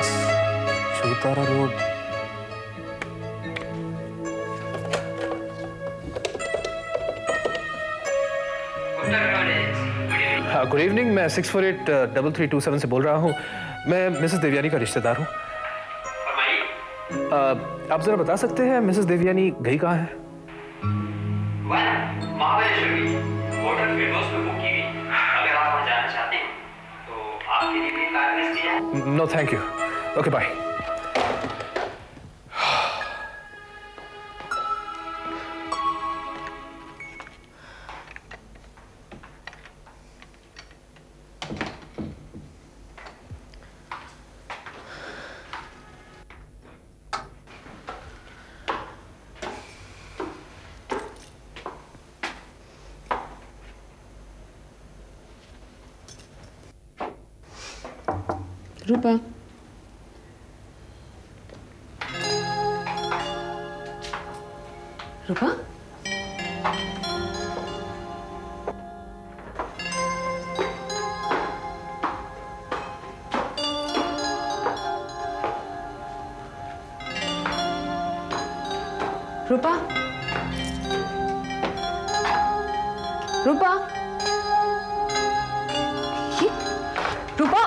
पास, Chautara road. Good evening, मैं 648-3327 से बोल रहा हूँ। मैं मिसेस देवयानी का रिश्तेदार हूँ। आप जरा बता सकते हैं मिसेस देवयानी गई कहाँ है? महाबलेश्वर होटल फिरदौस में बुक की हुई। अगर आप वहाँ जाना चाहते हैं तो आपके लिए भी कार भेज दी जाए। No thank you. Okay bye. Rupa, Rupa, Rupa, Rupa, Rupa,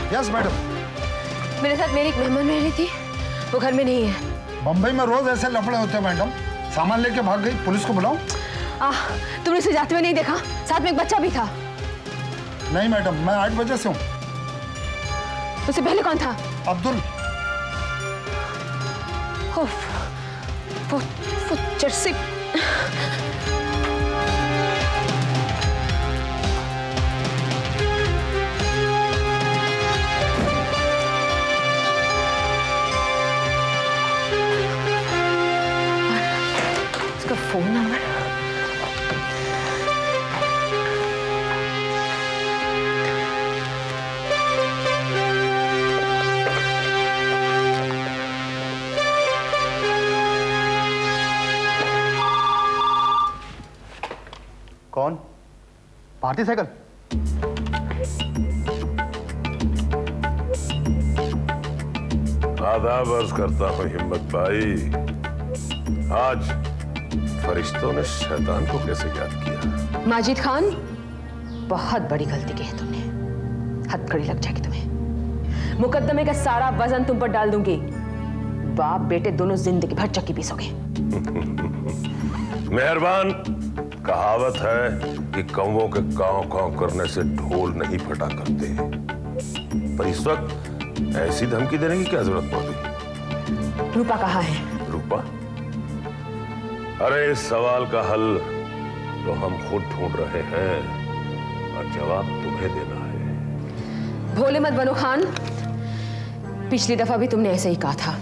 yes madam. मेरे साथ मेरी एक मेहमान रह रही थी, वो घर में नहीं है। बम्बई में रोज ऐसे लफड़े होते हैं मैडम। सामान लेके भाग गई, पुलिस को बुलाऊं? तुमने उसे जाते हुए नहीं देखा? साथ में एक बच्चा भी था। नहीं मैडम, मैं 8 बजे से हूँ। उससे पहले कौन था? अब्दुल। वो जर्सी। फोन नंबर कौन? भारती साइकिल। आदाब अर्ज करता हूं हिम्मत भाई। आज फरिश्तों ने शैतान को कैसे याद किया? माजिद खान, बहुत बड़ी गलती की है तुमने। हथकड़ी लग जाएगी तुम्हें। मुकदमे का सारा वजन तुम पर डाल दूंगी। बाप बेटे दोनों जिंदगी भर चक्की पीसोगे। मेहरबान। कहावत है कि कौवों के कांव कांव करने से ढोल नहीं फटा करते, पर इस वक्त ऐसी धमकी देने की क्या जरूरत पड़ी? रूपा कहाँ है? रूपा? अरे इस सवाल का हल तो हम खुद ढूंढ रहे हैं और जवाब तुम्हें देना है। भोले मत बनो खान। पिछली दफा भी तुमने ऐसे ही कहा था।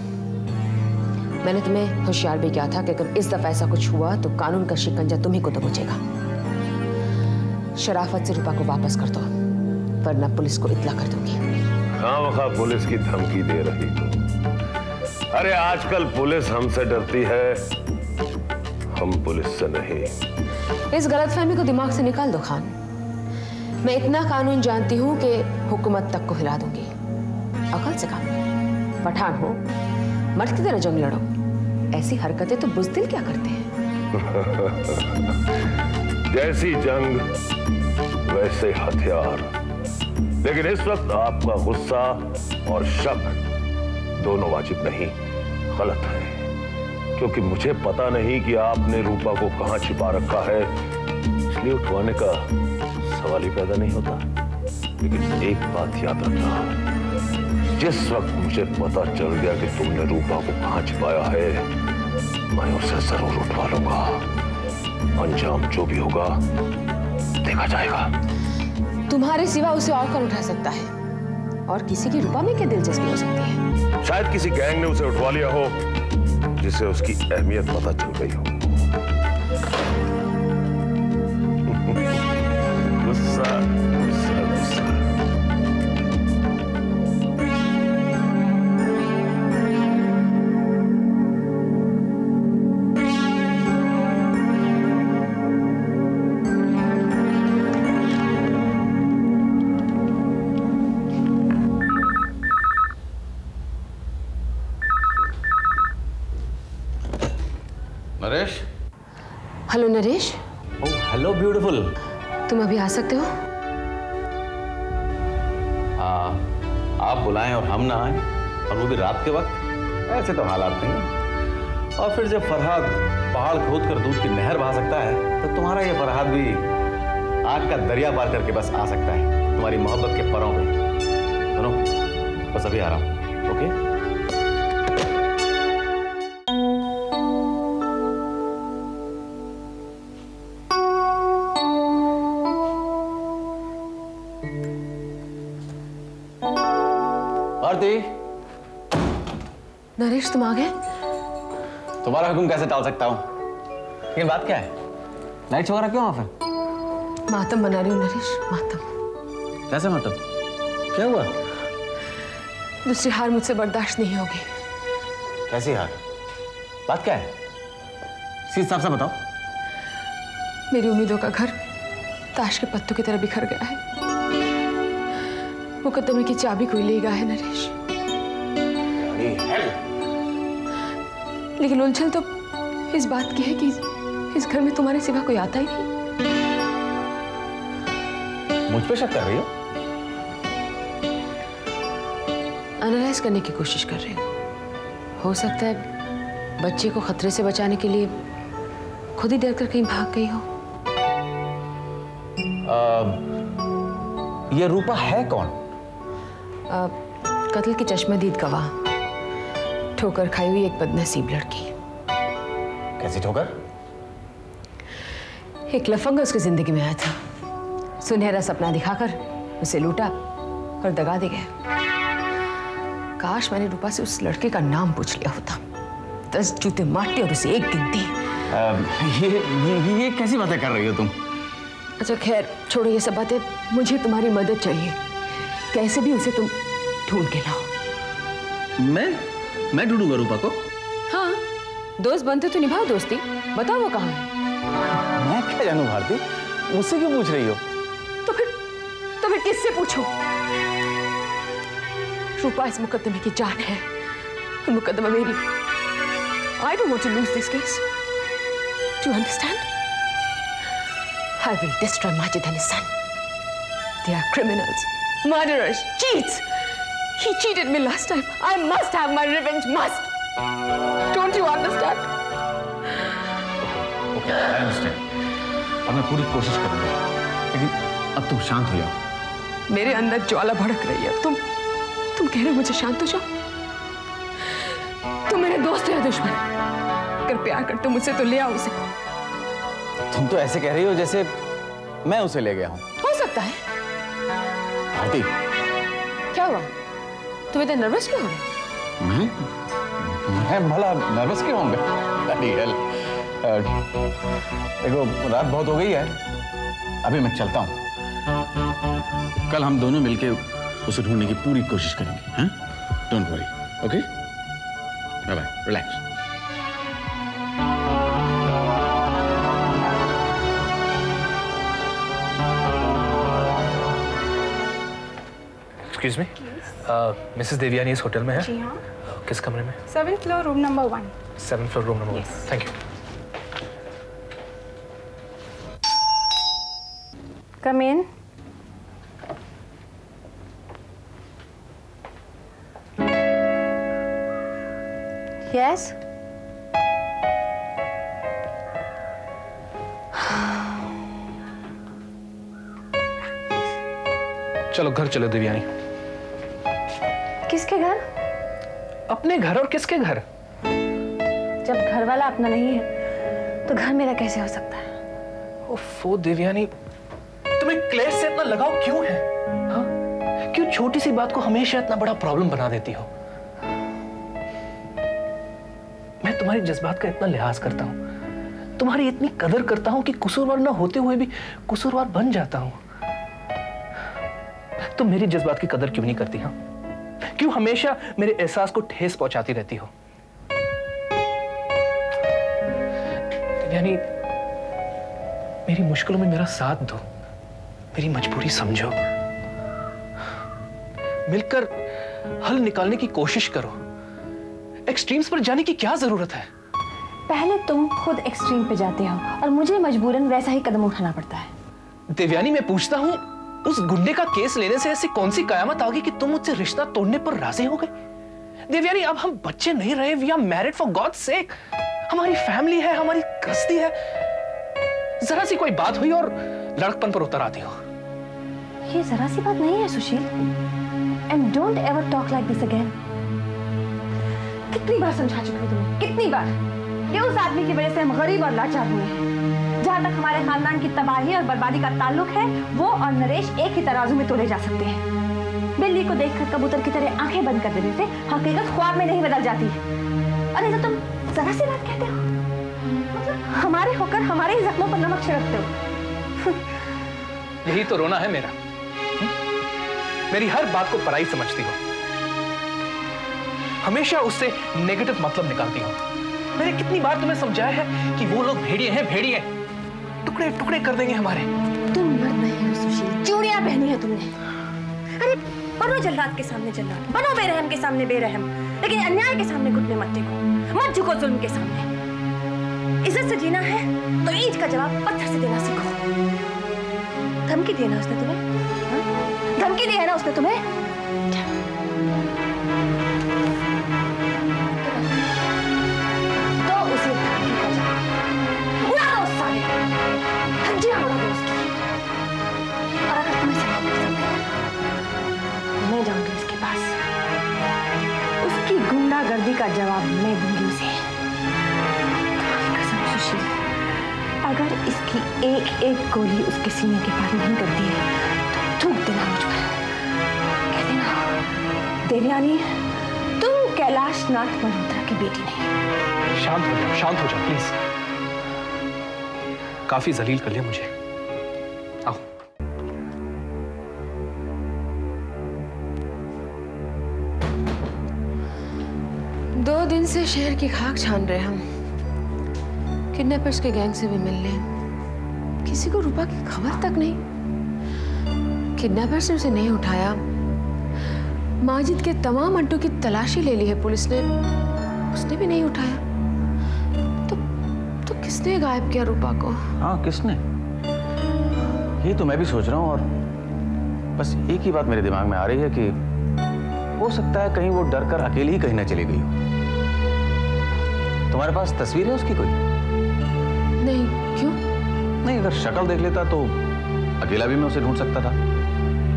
मैंने तुम्हें होशियार भी किया था कि अगर इस दफा ऐसा कुछ हुआ तो कानून का शिकंजा तुम्ही को तो बचेगा। शराफत से रूपा को वापस कर दो, वरना पुलिस को इत्तला कर दूंगी। खामखा पुलिस की धमकी दे रही हो। अरे आजकल पुलिस हमसे डरती है, हम पुलिस से नहीं। इस गलतफहमी को दिमाग से निकाल दो खान। मैं इतना कानून जानती हूं कि हुकूमत तक को हिला दूंगी। अकल से काम। पठान हो, मर्द की तरह जंग लड़ो। ऐसी हरकतें तो बुज़दिल क्या करते हैं। जैसी जंग वैसे हथियार। लेकिन इस वक्त आपका गुस्सा और शक दोनों वाजिब नहीं, गलत है। क्योंकि मुझे पता नहीं कि आपने रूपा को कहां छिपा रखा है, इसलिए उठवाने का सवाल ही पैदा नहीं होता। लेकिन एक बात याद रखना, जिस वक्त मुझे पता चल गया कि तुमने रूपा को कहां छिपाया है, मैं उसे जरूर उठवा लूंगा। अंजाम जो भी होगा देखा जाएगा। तुम्हारे सिवा उसे और कौन उठा सकता है? और किसी की रूपा में क्या दिलचस्पी हो सकती है? शायद किसी गैंग ने उसे उठवा लिया हो जिसे उसकी अहमियत पता चल गई हो। गुस्सा गुस्सा गुस्सा। Naresh. Hello Naresh. Oh hello beautiful. तुम अभी आ सकते हो? आप बुलाएं और हम ना आए, और वो भी रात के वक्त, ऐसे तो हालात नहीं है। और फिर जब फरहाद पहाड़ खोद कर दूध की नहर बहा सकता है, तो तुम्हारा ये फरहाद भी आग का दरिया पार करके बस आ सकता है तुम्हारी मोहब्बत के परों पे। सुनो, बस अभी आ रहा हूं। ओके? आरती। नरेश तुम आ गए? तुम्हारा हुक्म कैसे टाल सकता हूं? लेकिन बात क्या है? लाइट्स वगैरह क्यों ऑफ है? मातम बना रही हूँ नरेश, मातम। कैसे मातम? क्या हुआ? दूसरी हार मुझसे बर्दाश्त नहीं होगी। कैसी हार? बात क्या है? सीधे साफ बताओ। मेरी उम्मीदों का घर ताश के पत्तों की तरह बिखर गया है। मुकद्दमे की चाबी कोई ले गया है नरेश। लेकिन उलझन तो इस बात की है कि इस घर में तुम्हारे सिवा कोई आता ही नहीं। मुझ पे शक कर रही हो? एनालाइज करने की कोशिश कर रही हूँ। हो सकता है बच्चे को खतरे से बचाने के लिए खुद ही डरकर कहीं भाग गई हो। ये रूपा है कौन? कत्ल की चश्मदीद गवाह, ठोकर खाई हुई एक बदनसीब लड़की। कैसी ठोकर? एक लफंगा उसकी जिंदगी में आया था, सुनहरा सपना दिखाकर उसे लूटा और दगा दे गया। काश मैंने रूपा से उस लड़के का नाम पूछ लिया होता। 10 जूते मारती और उसे एक गिनती। ये कैसी बातें कर रही हो तुम? अच्छा खैर छोड़ो ये सब बातें, मुझे तुम्हारी मदद चाहिए। कैसे भी उसे तुम ढूंढ के लाओ। मैं ढूंढूंगा रूपा को? हाँ, दोस्त बनते तो निभाओ दोस्ती। बताओ वो कहाँ है? मैं क्या जानूं भारती, मुझसे क्यों पूछ रही हो? तो फिर किससे पूछूं? रूपा इस मुकद्दमे की जान है, मुकद्दमा मेरी। I don't want to lose this case. Do you understand? I will destroy Majid and his son. They are criminals, murderers, cheats. He cheated me last time. I must have my revenge. Must. Don't you understand? Okay, I understand. और मैं पूरी कोशिश करूंगा, लेकिन अब तुम शांत हो जाओ। मेरे अंदर ज्वाला भड़क रही है। तुम कह रहे हो मुझे शांत हो जाओ? तुम मेरे दोस्त हो या दुश्मन? अगर प्यार करते हो मुझसे तो ले आओ उसे। तुम तो ऐसे कह रही हो जैसे मैं उसे ले गया हूं। हो सकता है। भारती, क्या हुआ? तुम इतना नर्वस क्यों हो रहे? मैं भला नर्वस क्यों होऊंगा? देखो रात बहुत हो गई है, अभी मैं चलता हूं। कल हम दोनों मिलके उसे ढूंढने की पूरी कोशिश करेंगे। हाँ? Don't worry, okay? Bye bye, relax. Excuse me, Mrs Devyani इस होटल में है? जी हाँ। किस कमरे में? 7th floor room number 1। 7th floor room number 1। Thank you. Come in. Yes. चलो घर चलो देवयानी। किसके घर? अपने घर। और किसके घर? जब घर वाला अपना नहीं है तो घर मेरा कैसे हो सकता है? ओफो देवयानी, तुम्हें क्लेश से इतना लगाव क्यों है? हाँ? क्यों छोटी सी बात को हमेशा इतना बड़ा प्रॉब्लम बना देती हो? मैं तुम्हारी जज्बात का इतना लिहाज करता हूं, तुम्हारी इतनी कदर करता हूं कि कसूरवार ना होते हुए भी कसूरवार बन जाता हूं। तुम मेरी जज्बात की कदर क्यों नहीं करती? हाँ? क्यों हमेशा मेरे एहसास को ठेस पहुंचाती रहती हो? यानी मेरी मुश्किलों में मेरा साथ दो, मेरी मजबूरी समझो, मिलकर हल निकालने की कोशिश करो। एक्सट्रीम्स पर जाने की क्या जरूरत है? पहले तुम खुद एक्सट्रीम पे जाते हो और मुझे मजबूरन वैसा ही कदम उठाना पड़ता है। देवयानी, मैं पूछता हूँ, उस गुंडे का केस लेने से ऐसी कौन सी कयामत आ गई कि तुम मुझसे रिश्ता तोड़ने पर राजी हो गए? देवयानी, अब हम बच्चे नहीं रहे, we are married for God's sake. हमारी फैमिली है, हमारी गृहस्थी है। जरा सी कोई बात हुई और लड़कपन पर उतर आती हो। ये जरा सी बात नहीं है Sushil, and don't ever talk like this again. कितनी बार समझा चुकी हूँ तुम्हें, कितनी बार कि उस आदमी की वजह से हम गरीब और लाचार हुए हैं। जहां तक हमारे खानदान की तबाही और बर्बादी का ताल्लुक है, वो और नरेश एक ही तराजू में तोले जा सकते हैं। बिल्ली को देखकर कबूतर की तरह आंखें बंद कर देने से हकीकत ख्वाब में नहीं बदल जाती। अरे तो तुम जरा सी बात कहते हो, मतलब हमारे होकर हमारे ही जख्मों पर नमक छिड़कते हो। यही तो रोना है मेरा। मेरी हर बात को पराई समझती हो, हमेशा उससे नेगेटिव मतलब निकालती हो। मैंने कितनी बार तुम्हें समझाया है कि वो लोग भेड़िए हैं, भेड़िए, टुकड़े टुकड़े कर देंगे हमारे। तुम मर्द नहीं हो सुशील, चूड़ियां पहनी है तुमने। अरे बनो जल्लाद के सामने जल्लाद, बनो बेरहम के सामने बेरहम, लेकिन अन्याय के सामने घुटने मत टेको, मत झुको जुल्म के सामने। इज्जत से जीना है तो ईंट का जवाब पत्थर से देना सीखो। धमकी दी है ना उसने तुम्हें, धमकी दी है ना उसने तुम्हें। तो उसे धमकी का जवाब उड़ा दो, साले धज्जियां उड़ा दो उसकी। और अगर तुम्हें समझ पसंद है, मैं जाऊंगी उसके पास, उसकी गुंडागर्दी का जवाब मैं दूंगी उसे। कसम सुशील, अगर इसकी एक एक गोली उसके सीने के पार नहीं करती है तो थूक देना मुझ पर। कह देना, देवयानी तुम कैलाश नाथ मल्होत्रा की बेटी नहीं। शांत हो जाओ, शांत हो जाओ प्लीज। काफी जलील कर लिया मुझे। आओ। दो दिन से शहर की खाक छान रहे हम, किडनैपर्स के गैंग से भी मिल लें, किसी को रूपा की खबर तक नहीं। किडनैपर्स ने उसे नहीं उठाया। माजिद के तमाम अड्डों की तलाशी ले ली है पुलिस ने, उसने भी नहीं उठाया। तो किसने गायब किया रूपा को? हाँ, किसने? ये तो मैं भी सोच रहा हूँ, और बस एक ही बात मेरे दिमाग में आ रही है कि हो सकता है कहीं वो डर कर अकेली ही कहीं ना चली गई हो। तुम्हारे पास तस्वीर है उसकी कोई? नहीं। क्यों? नहीं, अगर शक्ल देख लेता तो अकेला भी मैं उसे ढूंढ सकता था।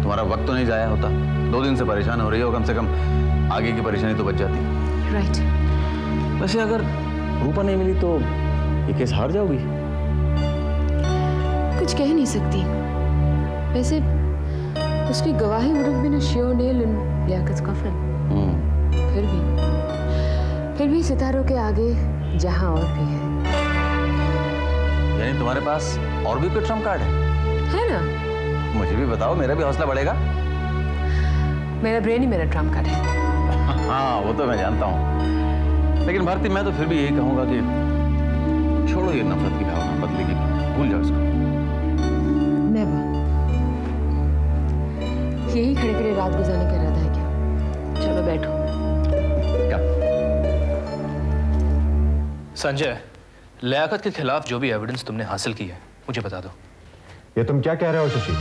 तुम्हारा वक्त तो नहीं जाया होता। 2 दिन से परेशान हो रही हो, कम से कम आगे की परेशानी तो बच जाती। राइट। वैसे अगर रूपा नहीं मिली तो ये केस हार जाओगी। कुछ कह नहीं सकती। वैसे उसकी गवाही would have been a sure nail in Liaquat कफन। फिर भी सितारों के आगे जहां और भी है। यानी तुम्हारे पास और भी कोई ट्रम्प कार्ड है ना? मुझे भी बताओ, मेरा भी हौसला बढ़ेगा। मेरा ब्रेन ही मेरा ट्रम्प कार्ड है। हाँ, वो तो मैं जानता हूँ, लेकिन भारती मैं तो फिर भी यही कहूंगा कि छोड़ो ये नफरत की भावना, बदले की, भूल जाओ इसको। नेवर। यही खड़े खड़े रात गुजारने का इरादा है क्या? चलो बैठो। क्या? संजय, लियाकत के खिलाफ जो भी एविडेंस तुमने हासिल की है मुझे बता दो। ये तुम क्या कह रहे हो शशि?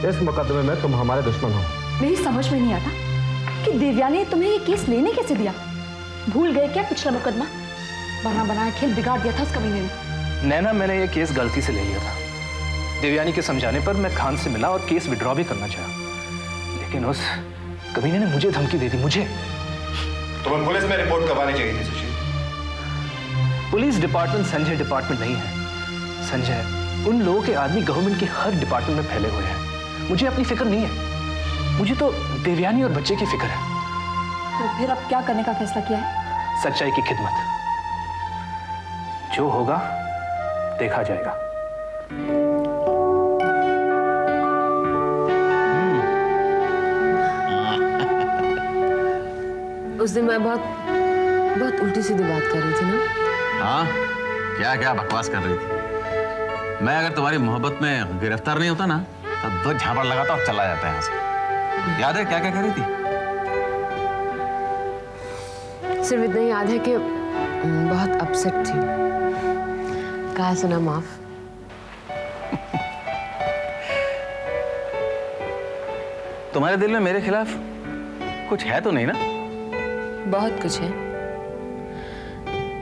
इस मुकदमे में तुम हमारे दुश्मन हो। मेरी समझ में नहीं आता कि देवयानी ने तुम्हें ये केस लेने कैसे दिया। भूल गए क्या पिछला मुकदमा? बना बनाया खेल बिगाड़ दिया था उस कमीने ने। नैना, मैंने ये केस गलती से ले लिया था। देवयानी के समझाने पर मैं खान से मिला और केस विड्रॉ भी करना चाहा, लेकिन उस कमीने ने मुझे धमकी दे दी। मुझे तुम्हें पुलिस में रिपोर्ट करवानी चाहिए थी सुशील। पुलिस डिपार्टमेंट संजय डिपार्टमेंट नहीं है। संजय, उन लोगों के आदमी गवर्नमेंट के हर डिपार्टमेंट में फैले हुए हैं। मुझे अपनी फिक्र नहीं है, मुझे तो देवयानी और बच्चे की फिक्र है। तो फिर अब क्या करने का फैसला किया है? सच्चाई की खिदमत। जो होगा देखा जाएगा। उस दिन मैं बहुत उल्टी सीधी बात कर रही थी ना? हाँ, क्या क्या बकवास कर रही थी। मैं अगर तुम्हारी मोहब्बत में गिरफ्तार नहीं होता ना, तब 2 झापड़ लगाता और चला जाता यहाँ से। याद है क्या क्या कह रही थी? सिर्फ इतना याद है कि बहुत अपसेट थी, कहा सुना माफ। तुम्हारे दिल में मेरे खिलाफ कुछ है तो नहीं ना? बहुत कुछ है।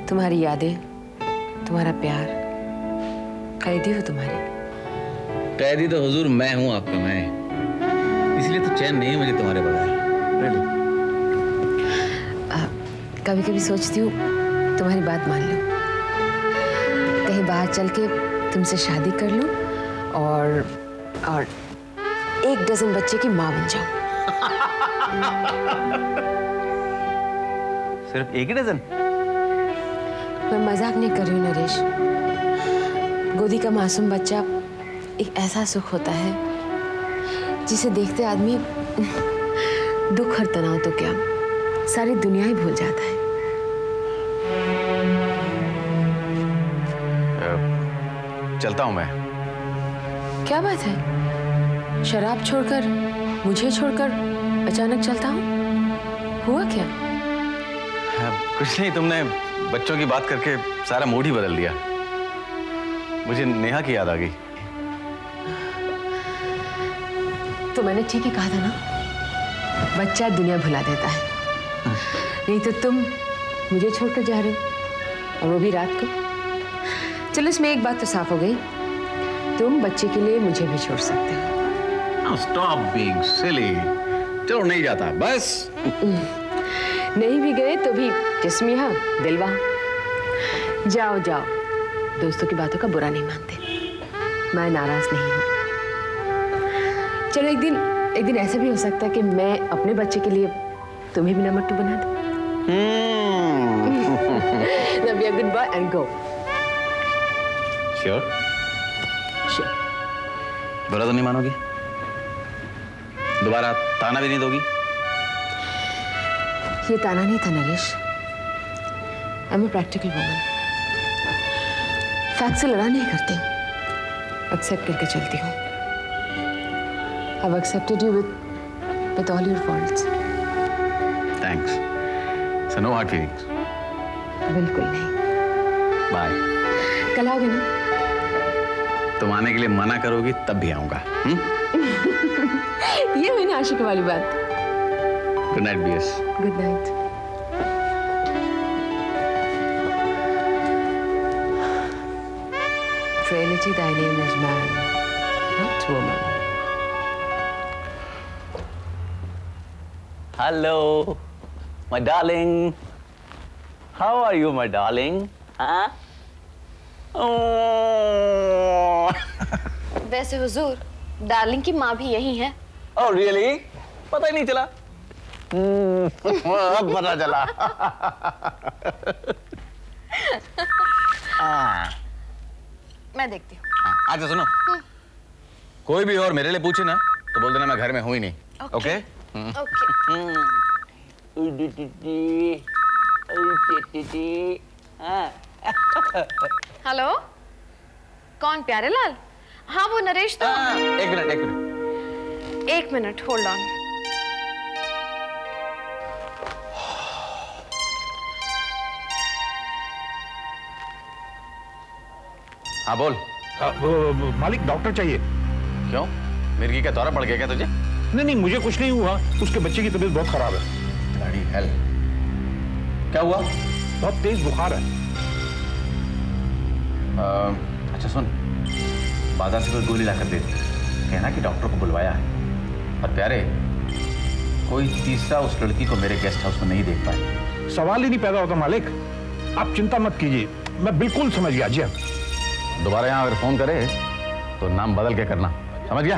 तुम्हारी यादें, तुम्हारा प्यार, कैदी हो तुम्हारी। कैदी तो हुजूर मैं हूं आपका, मैं। इसलिए तो चैन नहीं है मुझे तुम्हारे बगैर। कभी कभी सोचती हूँ तुम्हारी बात मान लूं, कहीं बाहर चल के तुमसे शादी कर लूं और 1 डज़न बच्चे की माँ बन जाऊं। सिर्फ 1 ही डज़न? मैं मजाक नहीं कर रही हूँ नरेश। गोदी का मासूम बच्चा एक ऐसा सुख होता है जिसे देखते आदमी दुख और तनाव तो क्या, सारी दुनिया ही भूल जाता है। चलता हूं मैं। क्या बात है? शराब छोड़कर, मुझे छोड़कर अचानक चलता हूं? हुआ क्या? कुछ नहीं, तुमने बच्चों की बात करके सारा मूड ही बदल दिया। मुझे नेहा की याद आ गई। तो मैंने ठीक ही कहा था ना, बच्चा दुनिया भुला देता है। नहीं तो तुम मुझे छोड़कर जा रहे हो, और वो भी रात को। चलो इसमें एक बात तो साफ हो गई, तुम बच्चे के लिए मुझे भी छोड़ सकते हो। Stop being silly। चलो नहीं जाता बस। नहीं भी गए तो भी जिस्म यहाँ दिल वहाँ। जाओ जाओ, दोस्तों की बातों का बुरा नहीं मानते, मैं नाराज नहीं हूँ। चलो एक दिन ऐसा भी हो सकता है कि मैं अपने बच्चे के लिए तुम्हें भी नमट्टू बना दूँ। Now be a good boy and go। Sure? Sure। बुरा तो नहीं मानोगी? दोबारा ताना भी नहीं दोगी? ये ताना नहीं था Naresh. I'm a practical woman। Fact से लड़ा नहीं करती, एक्सेप्ट करके चलती हूँ। I've accepted you with all your faults। Thanks। So no hard feelings। बिल्कुल नहीं। Bye। कल आओगे ना? तुम आने के लिए मना करोगी तब भी आऊंगा। ये हुई ना आशिक वाली बात। Good night BS. Good night. Trinity, thy name is man, not woman। Hello, my darling। How are you, my darling? Huh? Oh। वैसे हुजूर, डार्लिंग की माँ भी यही है। Oh really? पता ही नहीं चला। अब पता चला। मैं देखती हूँ। अच्छा सुनो, कोई भी और मेरे लिए पूछे ना तो बोल देना मैं घर में हूँ ही नहीं। ओके? हेलो, कौन प्यारे लाल? हाँ वो नरेश तो। एक मिनट होल्ड ऑन। हाँ बोल। मालिक डॉक्टर चाहिए। क्यों? मिर्गी का दौरा पड़ गया क्या तुझे? नहीं मुझे कुछ नहीं हुआ, उसके बच्चे की तबीयत बहुत खराब है। Bloody hell। क्या हुआ? बहुत तेज बुखार है। अच्छा सुन, बाजार से कोई गोली लाकर दे दे, कहना कि डॉक्टर को बुलवाया है। और प्यारे, कोई तीसरा उस लड़की को मेरे गेस्ट हाउस में नहीं देख पाए। सवाल ही नहीं पैदा होता मालिक, आप चिंता मत कीजिए, मैं बिल्कुल समझ गया। जी दोबारा यहाँ अगर फोन करे तो नाम बदल के करना, समझ गया?